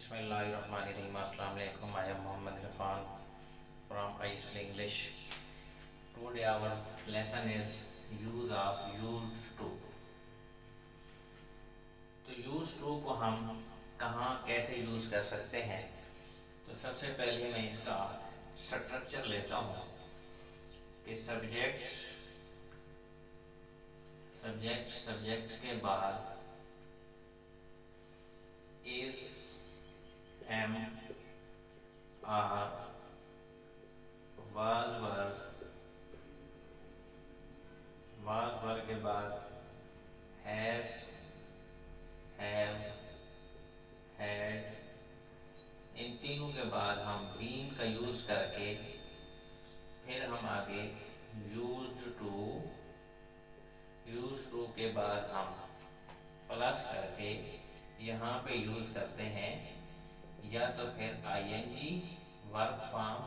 Bismillahirrahmanirrahim. Assalamu alaikum. I am Muhammad Irfan from ISL English. Today our lesson is use of used to. तो use to को हम कहाँ कैसे use कर सकते हैं? तो सबसे पहले मैं इसका स्ट्रक्चर लेता हूँ कि सब्जेक्ट के बाद is, am, are, was were के बाद has, have, had, इन तीनों के बाद हम been का यूज करके फिर हम आगे used to के बाद हम प्लस करके यहाँ पे यूज करते हैं या तो फिर ing वर्ब फॉर्म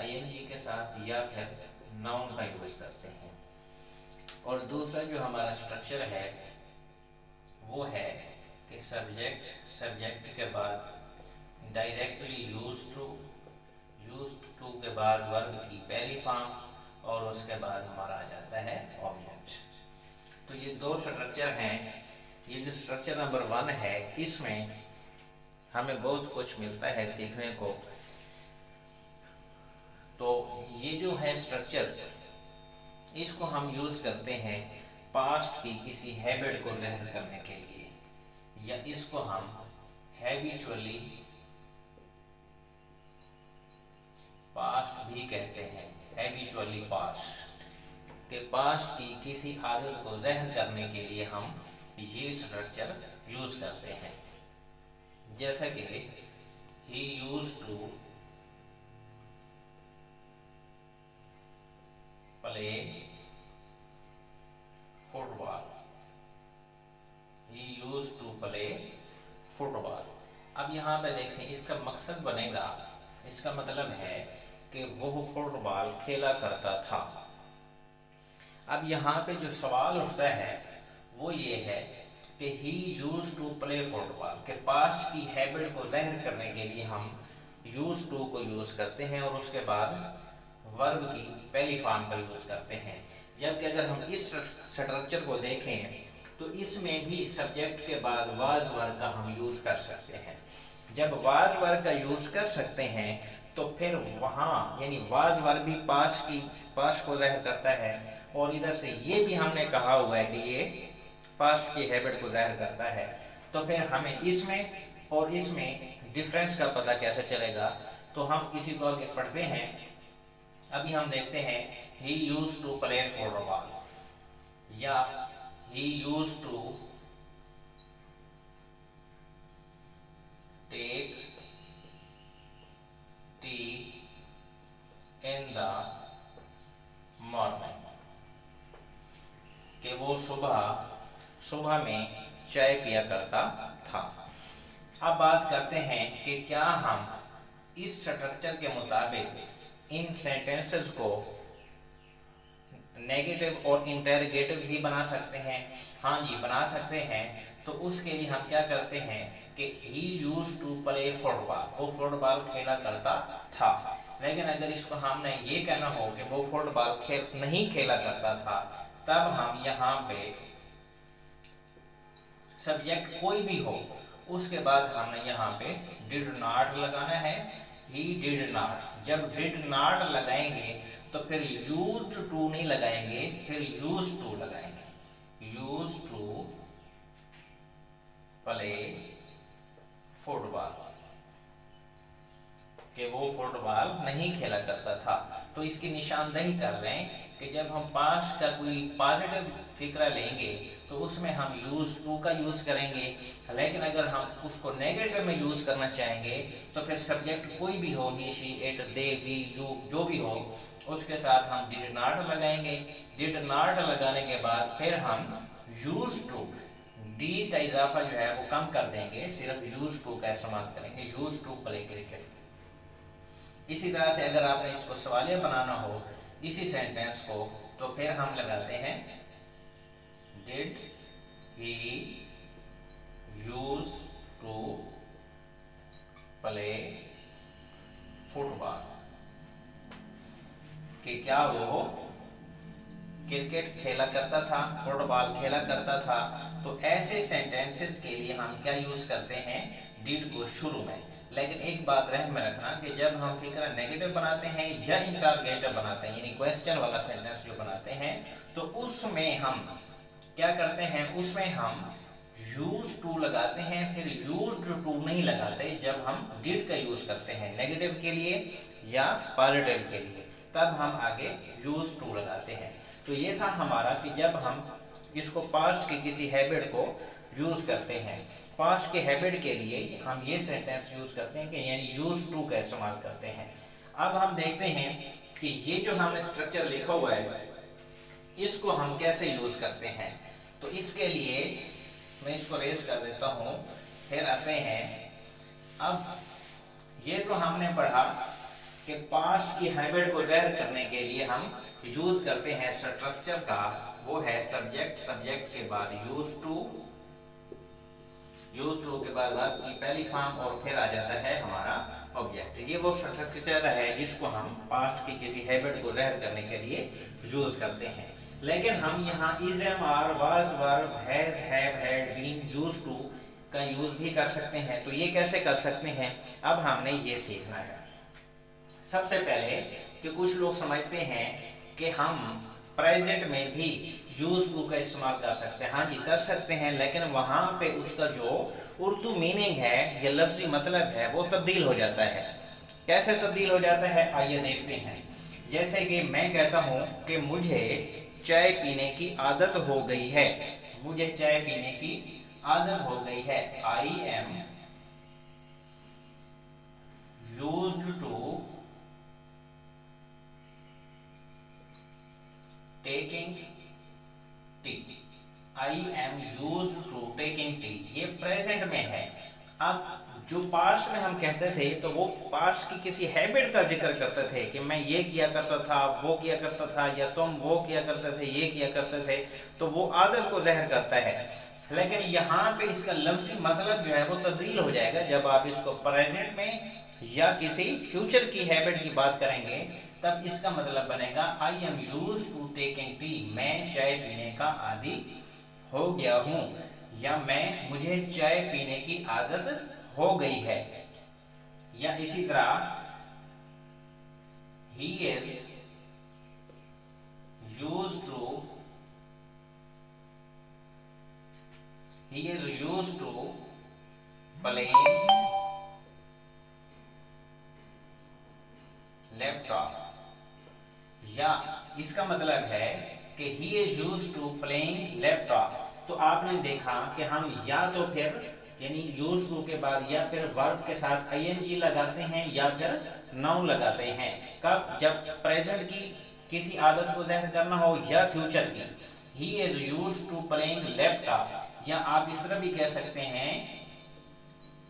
ing के साथ या फिर नाउन का यूज करते हैं। और दूसरा जो हमारा स्ट्रक्चर है वो है कि सब्जेक्ट के बाद डायरेक्टली यूज टू के बाद वर्ब की पहली फॉर्म और उसके बाद हमारा आ जाता है ऑब्जेक्ट। तो ये दो स्ट्रक्चर हैं। ये जो स्ट्रक्चर नंबर 1 है इसमें हमें बहुत कुछ मिलता है सीखने को। तो ये जो है स्ट्रक्चर इसको हम यूज करते हैं पास्ट की किसी हैबिट को ज़ाहिर करने के लिए, या इसको हम हैबिचुअली पास्ट भी कहते हैं। हैबिचुअली पास्ट के पास्ट की किसी आदत को ज़ाहिर करने के लिए हम ये स्ट्रक्चर यूज करते हैं। जैसा कि he used to play football. He used to play football. अब यहाँ पे देखें इसका मकसद बनेगा, इसका मतलब है कि वो फुटबॉल खेला करता था। अब यहाँ पे जो सवाल उठता है वो ये है कि ही यूज टू प्ले फुटबॉल के पास्ट की हैबिट को ज़ाहिर करने के लिए हम यूज टू को यूज करते हैं और उसके बाद वर्ब की पहली फॉर्म का यूज करते हैं। जबकि अगर हम इस स्ट्रक्चर को देखें तो इसमें भी सब्जेक्ट के बाद वाज वर्ब का हम यूज कर सकते हैं। जब वाज वर्ब का यूज कर सकते हैं तो फिर वहाँ यानी वाज वर्ब भी पास्ट को ज़ाहिर करता है और इधर से ये भी हमने कहा हुआ है कि ये पास्ट की हैबिट को ज़ाहिर करता है। तो फिर हमें इसमें और इसमें डिफरेंस का पता कैसे चलेगा? तो हम इसी तौर पे पढ़ते हैं। अभी हम देखते हैं he used to play football या he used to take tea in the morning कि वो सुबह में चाय पिया करता था। अब बात करते हैं कि क्या हम इस स्ट्रक्चर के मुताबिक इन सेंटेंसेस को नेगेटिव और इंटरोगेटिव भी बना सकते हैं? हाँ जी, बना सकते हैं। तो उसके लिए हम क्या करते हैं कि he used to play football, वो फुटबॉल खेला करता था। लेकिन अगर इसको हमने ये कहना हो कि वो फुटबॉल नहीं खेला करता था, तब हम यहाँ पे सब्जेक्ट कोई भी हो उसके बाद हमने यहाँ पे डिड नॉट लगाना है। ही डिड नॉट, जब डिड नॉट लगाएंगे तो फिर यूज्ड टू नहीं लगाएंगे, फिर यूज्ड टू लगाएंगे। यूज्ड टू प्ले फुटबॉल कि वो फुटबॉल नहीं खेला करता था। तो इसकी निशानदेही कर रहे हैं कि जब हम पास्ट का कोई पॉजिटिव फिक्रा लेंगे तो उसमें हम यूज टू का यूज करेंगे। लेकिन अगर हम उसको नेगेटिव में यूज करना चाहेंगे तो फिर सब्जेक्ट कोई भी हो, he she it they we you जो भी हो, उसके साथ हम डिड नॉट लगाएंगे। डिड नॉट लगाने के बाद फिर हम यूज टू डी का इजाफा जो है वो कम कर देंगे, सिर्फ यूज टू का इस्तेमाल करेंगे। Use to play cricket. इसी तरह से अगर आपने इसको सवालिया बनाना हो इसी सेंटेंस को तो फिर हम लगाते हैं did he use to play football, कि क्या वो क्रिकेट खेला करता था, फुटबॉल खेला करता था। तो ऐसे सेंटेंसेस के लिए हम क्या यूज करते हैं, डिड को शुरू में। लेकिन एक बात रहम में रखना कि जब हम फिक्रा नेगेटिव बनाते हैं या इंटरगेटिव बनाते हैं, यानी क्वेश्चन वाला सेंटेंस जो बनाते हैं, तो उसमें हम क्या करते हैं, उसमें हम यूज टू लगाते हैं, फिर यूज्ड टू नहीं लगाते। जब हम डिड का यूज करते हैं नेगेटिव के लिए या पॉजिटिव के लिए, तब हम आगे यूज टू लगाते हैं। तो ये था हमारा कि जब हम इसको पास्ट के किसी हैबिट को यूज करते हैं, पास्ट के हैबिट के लिए हम ये सेंटेंस यूज करते हैं कि यानी यूज टू का इस्तेमाल करते हैं। अब हम देखते हैं कि ये जो हमने स्ट्रक्चर लिखा हुआ है इसको हम कैसे यूज करते हैं। तो इसके लिए मैं इसको रेज कर देता हूं, फिर आते हैं। अब ये तो हमने पढ़ा कि पास्ट की हैबिट को जाहिर करने के लिए हम यूज करते हैं स्ट्रक्चर का, वो है सब्जेक्ट, सब्जेक्ट के बाद यूज टू के बाद वर्ब की पहली फॉर्म और फिर आ जाता है हमारा ऑब्जेक्ट। ये वो स्ट्रक्चर है जिसको हम पास्ट की किसी हैबिट को जाहिर करने के लिए यूज करते हैं। लेकिन हम यहाँ is, am, are, was, verb, has, have, had, been, used to का यूज भी कर सकते हैं। तो ये कैसे कर सकते हैं, अब हमने ये सीखना है। सबसे पहले कि कुछ लोग समझते हैं कि हम प्रेजेंट में भी यूज टू का इस्तेमाल कर सकते हैं। हाँ जी कर सकते हैं, लेकिन वहां पे उसका जो उर्दू मीनिंग है या लफ्जी मतलब है वो तब्दील हो जाता है। कैसे तब्दील हो जाता है, आइए देखते हैं। जैसे कि मैं कहता हूं कि मुझे चाय पीने की आदत हो गई है, मुझे चाय पीने की आदत हो गई है। I am used to taking tea, I am used to taking tea, ये प्रेजेंट में है। अब जो पास्ट में हम कहते थे तो वो पास्ट की किसी हैबिट का जिक्र करते थे कि मैं ये किया करता था, वो किया करता था, या तुम वो किया करते थे, ये किया करते थे, तो वो आदत को ज़ाहिर करता है। लेकिन यहाँ पे इसका लफ्जी मतलब जो है वो तब्दील हो जाएगा जब आप इसको प्रेजेंट में या किसी फ्यूचर की हैबिट की बात करेंगे, तब इसका मतलब बनेगा I am used to taking tea, मैं चाय पीने का आदी हो गया हूँ, या मुझे चाय पीने की आदत हो गई है। या इसी तरह he is used to playing laptop, या इसका मतलब है कि he is used to playing laptop. तो आपने देखा कि हम या तो फिर यानी यूज टू के बाद या फिर वर्ब के साथ आईएनजी लगाते हैं या फिर नाउन लगाते हैं। कब, जब प्रेजेंट की किसी आदत को जाहिर करना हो या फ्यूचर की। He is used to playing laptop, या आप इस तरह भी कह सकते हैं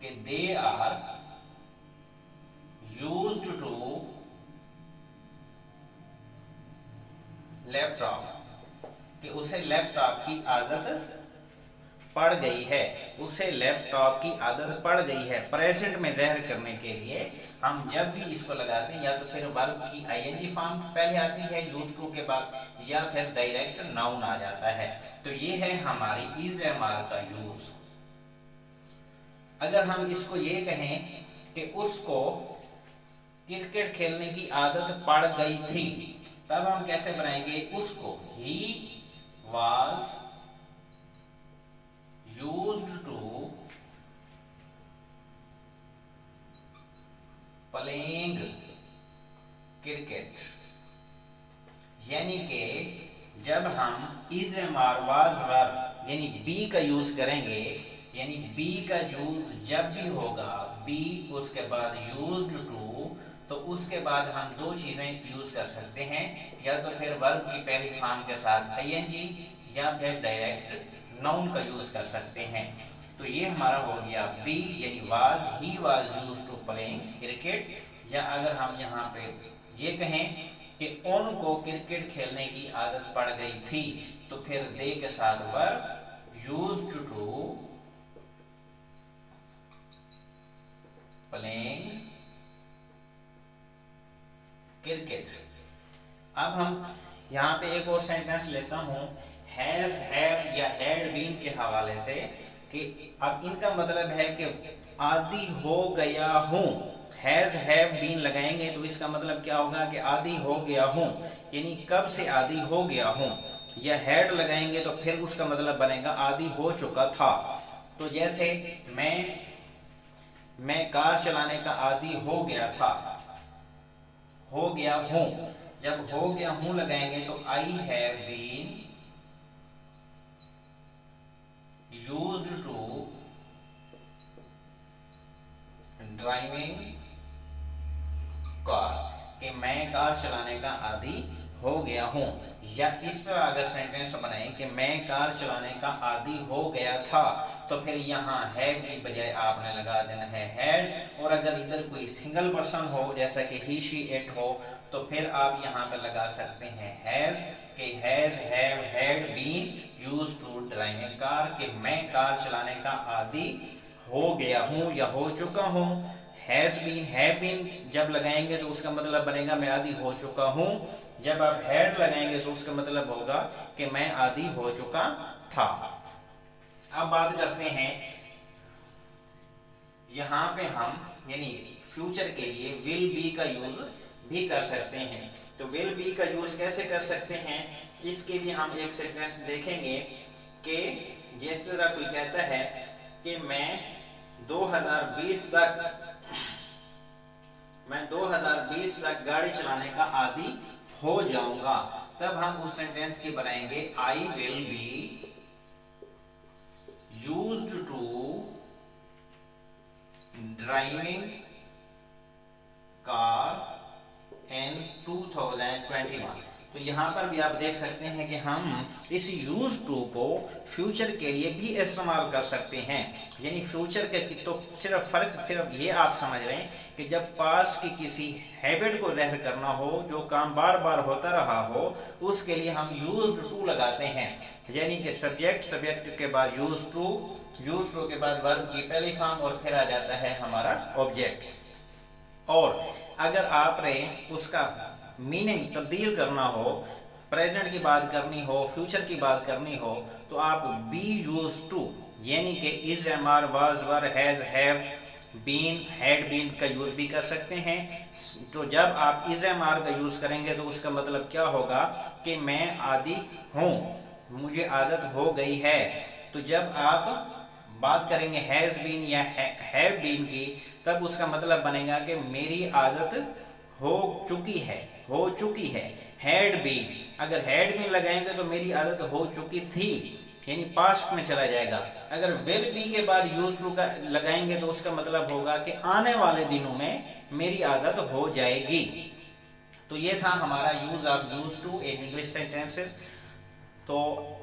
कि they are used to laptop, कि उसे लैपटॉप की आदत पड़ गई है, उसे लैपटॉप की आदत पड़ गई है। प्रेजेंट में ज़ाहिर करने के लिए हम जब भी इसको लगाते हैं या तो फिर वर्ब की आईएनजी फॉर्म पहले आती है यूज टू के बाद, या फिर डायरेक्ट नाउन आ जाता है। तो ये है हमारी इज एम आर का यूज। अगर हम इसको ये कहें कि उसको क्रिकेट खेलने की आदत पड़ गई थी, तब हम कैसे बनाएंगे उसको, he was used to playing cricket, यानी कि जब हम is am are was verb यानी बी का यूज करेंगे, यानी बी का यूज जब भी होगा बी उसके बाद यूज्ड टू, तो उसके बाद हम दो चीजें यूज कर सकते हैं, या तो फिर वर्ब की पहली फॉर्म के साथ आईएनजी या फिर डायरेक्ट नाउन का यूज कर सकते हैं। तो ये हमारा हो गया बी यानी was, he was used to playing cricket. या अगर हम यहाँ पे ये कहें कि उनको क्रिकेट खेलने की आदत पड़ गई थी, तो फिर दे के साथ verb used to playing cricket. अब हम यहाँ पे एक और सेंटेंस लेता हूँ हैज, हैव या हैड बीन के हवाले से, कि अब इनका मतलब है कि आदी हो गया हूँ। हैज हैव बीन लगाएंगे तो इसका मतलब क्या होगा कि आदी हो गया हूँ, यानी कब से आदी हो गया हूँ। या हैड लगाएंगे तो फिर उसका मतलब बनेगा आदी हो चुका था। तो जैसे मैं कार चलाने का आदी हो गया था, हो गया हूँ। जब हो गया हूँ लगाएंगे तो I have been used to driving car, कि मैं कार चलाने का आदी हो गया हूँ। या इस तरह अगर सेंटेंस बनाएं कि मैं कार चलाने का आदी हो गया था, तो फिर यहाँ हैव की बजाय आपने लगा देना है हैड। और अगर इधर कोई सिंगल पर्सन हो जैसा कि ही, शी, इट हो, तो फिर आप यहाँ पे लगा सकते हैं हैज, कि has, have, had been used to driving car, कि मैं कार चलाने का आदी हो गया हूँ या हो चुका हूँ। हैज बीन, हैव बीन जब लगाएंगे तो उसका मतलब बनेगा मैं आदी हो चुका हूँ। जब आप हैड लगाएंगे तो उसका मतलब होगा कि मैं आदी हो चुका था। अब बात करते हैं, यहाँ पे हम यानी फ्यूचर के लिए विल बी का यूज भी कर सकते हैं। तो विल बी का यूज कैसे कर सकते हैं, इसके लिए हम एक सेंटेंस देखेंगे कि जिस तरह कोई कहता है कि मैं 2020 तक गाड़ी चलाने का आदी हो जाऊंगा, तब हम उस सेंटेंस की बनाएंगे I will be used to driving car in 2021। तो यहाँ पर भी आप देख सकते हैं कि हम इस यूज टू को फ्यूचर के लिए भी इस्तेमाल कर सकते हैं। यानी फ्यूचर के तो सिर्फ ये आप समझ रहे हैं कि जब पास्ट की किसी हैबिट को ज़ाहिर करना हो, जो काम बार बार होता रहा हो, उसके लिए हम यूज टू लगाते हैं। यानी कि सब्जेक्ट के बाद यूज टू के बाद वर्ब की पहली फॉर्म और फिर आ जाता है हमारा ऑब्जेक्ट। और अगर आपने उसका मीनिंग तब्दील करना हो, प्रेजेंट की बात करनी हो, फ्यूचर की बात करनी हो, तो आप बी यूज टू यानी कि is, am are, was, were, has, have, been, had been का यूज भी कर सकते हैं। तो जब आप इज, एम आर का यूज करेंगे तो उसका मतलब क्या होगा कि मैं आदी हूँ, मुझे आदत हो गई है। तो जब आप बात करेंगे हैज बीन या हैव बीन की, तब उसका मतलब बनेगा कि मेरी आदत हो चुकी है। हैड बीन, अगर हैड बीन लगाएंगे तो मेरी आदत हो चुकी थी, यानी पास्ट में चला जाएगा। अगर विल बी के बाद यूज टू का लगाएंगे तो उसका मतलब होगा कि आने वाले दिनों में मेरी आदत हो जाएगी। तो ये था हमारा use of use to in English sentences. तो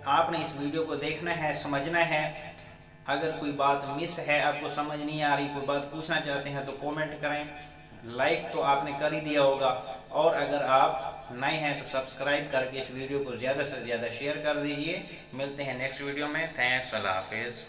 आपने इस वीडियो को देखना है, समझना है। अगर कोई बात मिस है, आपको समझ नहीं आ रही, कोई बात पूछना चाहते हैं तो कमेंट करें। लाइक तो आपने कर ही दिया होगा, और अगर आप नए हैं तो सब्सक्राइब करके इस वीडियो को ज़्यादा से ज़्यादा शेयर कर दीजिए। मिलते हैं नेक्स्ट वीडियो में। थैंक्स, अल्लाह हाफिज़।